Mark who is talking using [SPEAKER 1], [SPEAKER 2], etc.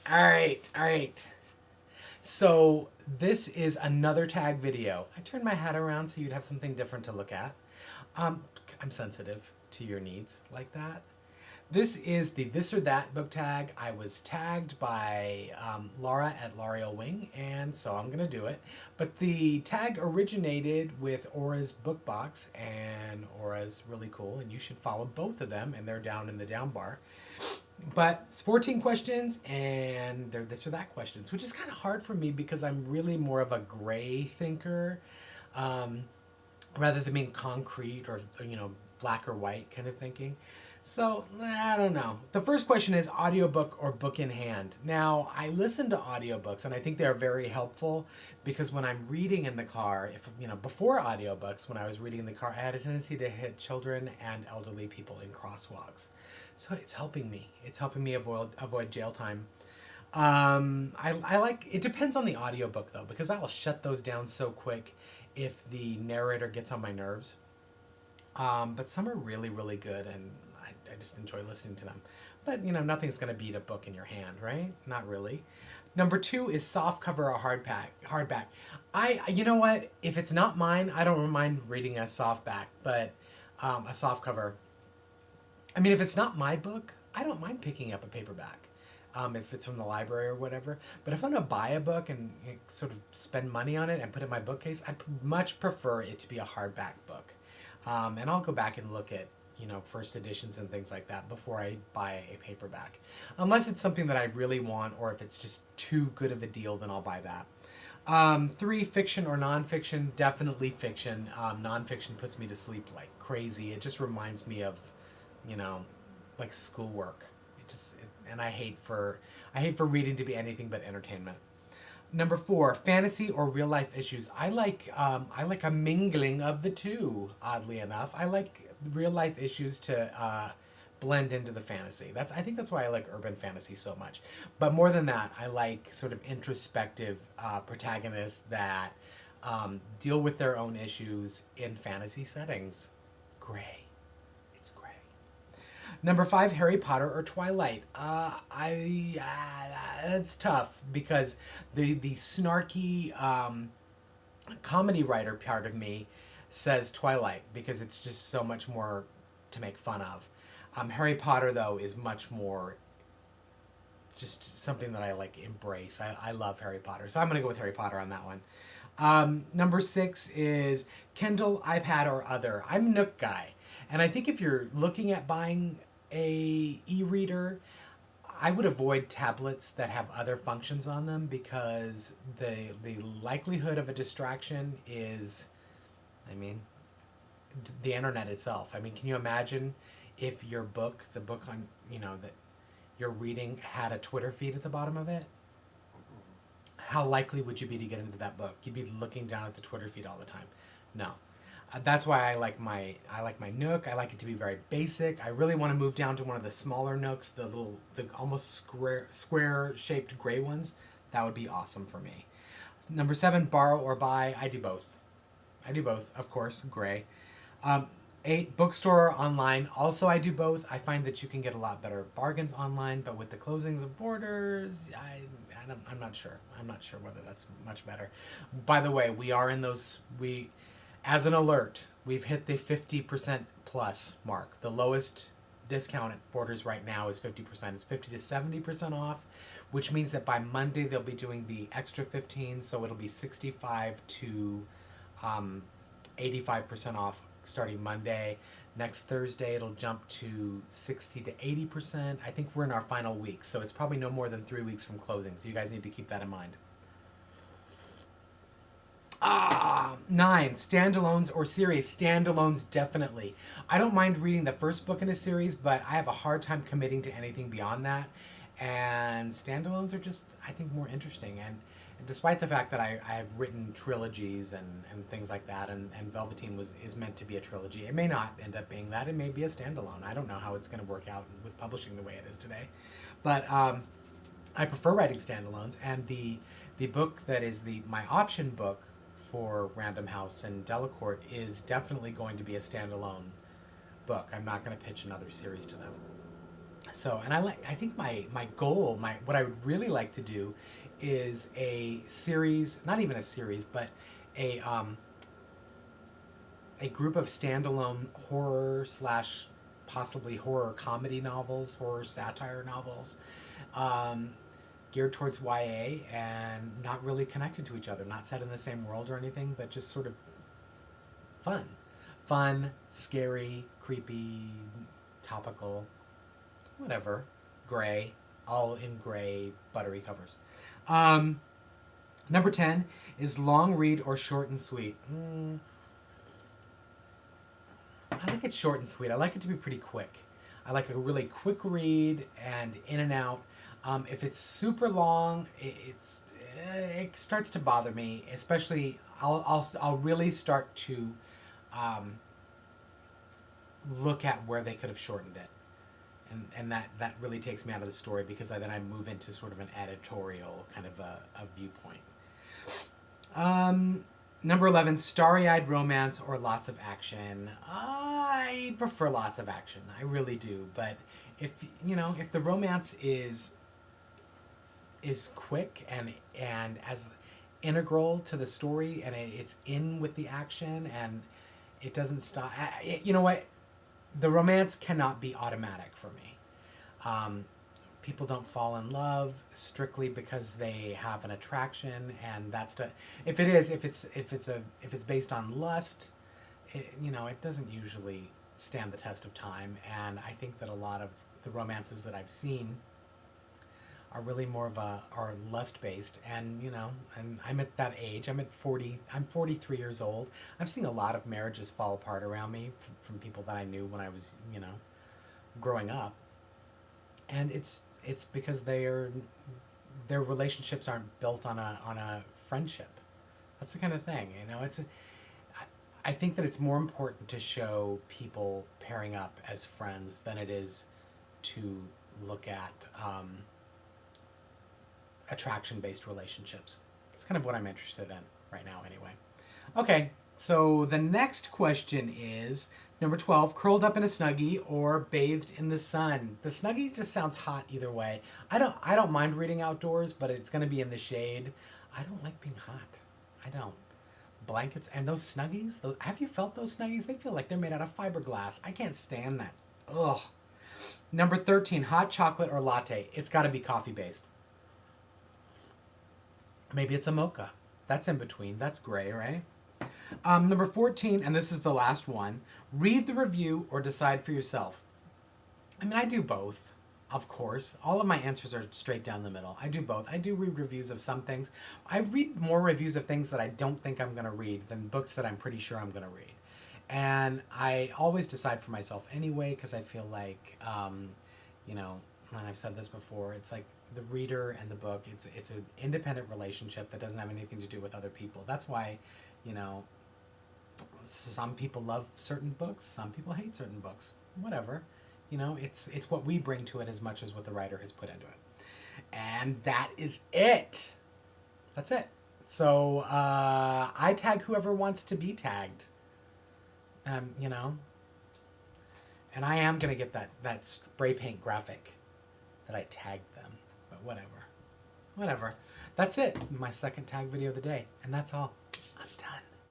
[SPEAKER 1] All right. So this is another tag video. I turned my hat around so you'd have something different to look at. I'm sensitive to your needs like that. This is the This or That book tag. I was tagged by Laura at L'Oreal Wing, and so I'm going to do it. But the tag originated with Aura's book box, and Aura's really cool, and you should follow both of them, and they're down in the down bar. But it's 14 questions, and they're this or that questions, which is kind of hard for me because I'm really more of a gray thinker, um, rather than being concrete or black or white kind of thinking. So I don't know. The first question is audiobook or book in hand. Now I listen to audiobooks and I think they're very helpful because when I'm reading in the car, if before audiobooks, when I was reading in the car, I had a tendency to hit children and elderly people in crosswalks. So it's helping me. It's helping me avoid jail time. I like, it depends on the audiobook though, because I'll shut those down so quick if the narrator gets on my nerves. But some are really, really good, and I just enjoy listening to them. But, nothing's going to beat a book in your hand, right? Not really. Number 2 is soft cover or hardback. You know what? If it's not mine, I don't mind reading a softback, but a soft cover. I mean, if it's not my book, I don't mind picking up a paperback. If it's from the library or whatever. But if I'm going to buy a book and sort of spend money on it and put it in my bookcase, I'd much prefer it to be a hardback book. And I'll go back and look at, first editions and things like that before I buy a paperback. Unless it's something that I really want, or if it's just too good of a deal, then I'll buy that. 3, fiction or nonfiction. Definitely fiction. Nonfiction puts me to sleep like crazy. It just reminds me of, like schoolwork. And I hate for reading to be anything but entertainment. Number 4, fantasy or real life issues. I like a mingling of the two. Oddly enough, I like real life issues to blend into the fantasy. I think that's why I like urban fantasy so much. But more than that, I like sort of introspective protagonists that deal with their own issues in fantasy settings. Gray. It's gray. Number 5, Harry Potter or Twilight. That's tough because the snarky comedy writer part of me says Twilight because it's just so much more to make fun of. Harry Potter though is much more just something that I like embrace. I love Harry Potter, so I'm gonna go with Harry Potter on that one. Number 6 is Kindle, iPad, or other. I'm a Nook guy, and I think if you're looking at buying a e-reader, I would avoid tablets that have other functions on them because the likelihood of a distraction is, the internet itself. Can you imagine if your book, the book on, that you're reading had a Twitter feed at the bottom of it? How likely would you be to get into that book? You'd be looking down at the Twitter feed all the time. No. That's why I like my Nook. I like it to be very basic. I really want to move down to one of the smaller Nooks, the almost square shaped gray ones. That would be awesome for me. Number 7, borrow or buy. I do both, of course, gray. 8, bookstore or online. Also, I do both. I find that you can get a lot better bargains online, but with the closings of borders, I'm not sure. I'm not sure whether that's much better. By the way, we are in those, as an alert, we've hit the 50% plus mark. The lowest discount at Borders right now is 50%. It's 50 to 70% off, which means that by Monday they'll be doing the extra 15, so it'll be 65 to 85% off starting Monday. Next Thursday it'll jump to 60 to 80%. I think we're in our final week, so it's probably no more than 3 weeks from closing, so you guys need to keep that in mind. 9, standalones or series. Standalones, definitely. I don't mind reading the first book in a series, but I have a hard time committing to anything beyond that. And standalones are just, I think, more interesting. And despite the fact that I've written trilogies and things like that, and Velveteen is meant to be a trilogy, it may not end up being that. It may be a standalone. I don't know how it's going to work out with publishing the way it is today. But I prefer writing standalones. And the book that is my option book for Random House and Delacorte is definitely going to be a standalone book. I'm not going to pitch another series to them. So, and I think my goal, what I would really like to do is a series, not even a series, but a a group of standalone horror slash possibly horror comedy novels, horror satire novels, um, geared towards YA and not really connected to each other, not set in the same world or anything, but just sort of fun. Fun, scary, creepy, topical, whatever, gray, all in gray, buttery covers. Number 10 is long read or short and sweet. I like it short and sweet. I like it to be pretty quick. I like a really quick read and in and out. If it's super long, it starts to bother me. Especially, I'll really start to look at where they could have shortened it, and that really takes me out of the story because then I move into sort of an editorial kind of a viewpoint. Number 11, starry-eyed romance or lots of action. I prefer lots of action. I really do. But if the romance is quick and as integral to the story and it's in with the action and it doesn't stop. You know what? The romance cannot be automatic for me. People don't fall in love strictly because they have an attraction, and if it's based on lust, it doesn't usually stand the test of time. And I think that a lot of the romances that I've seen are really more of are lust based, and and I'm at that age. I'm 43 years old. I'm seeing a lot of marriages fall apart around me from people that I knew when I was growing up, and it's because their relationships aren't built on a friendship. That's the kind of thing, I think that it's more important to show people pairing up as friends than it is to look at attraction-based relationships. It's kind of what I'm interested in right now anyway. Okay, so the next question is number 12, curled up in a Snuggie or bathed in the sun. The Snuggie just sounds hot either way. I don't mind reading outdoors, but it's going to be in the shade. I don't like being hot. I don't. Blankets and those Snuggies, have you felt those Snuggies? They feel like they're made out of fiberglass. I can't stand that. Ugh. Number 13, hot chocolate or latte. It's got to be coffee-based. Maybe it's a mocha. That's in between. That's gray, right? Number 14, and this is the last one, read the review or decide for yourself. I mean, I do both, of course. All of my answers are straight down the middle. I do both. I do read reviews of some things. I read more reviews of things that I don't think I'm going to read than books that I'm pretty sure I'm going to read. And I always decide for myself anyway because I feel like, and I've said this before, it's like the reader and the book, it's an independent relationship that doesn't have anything to do with other people. That's why, some people love certain books, some people hate certain books. Whatever. It's what we bring to it as much as what the writer has put into it. And that is it. That's it. So I tag whoever wants to be tagged. And I am going to get that spray paint graphic that I tagged them. But whatever. That's it. My second tag video of the day. And that's all.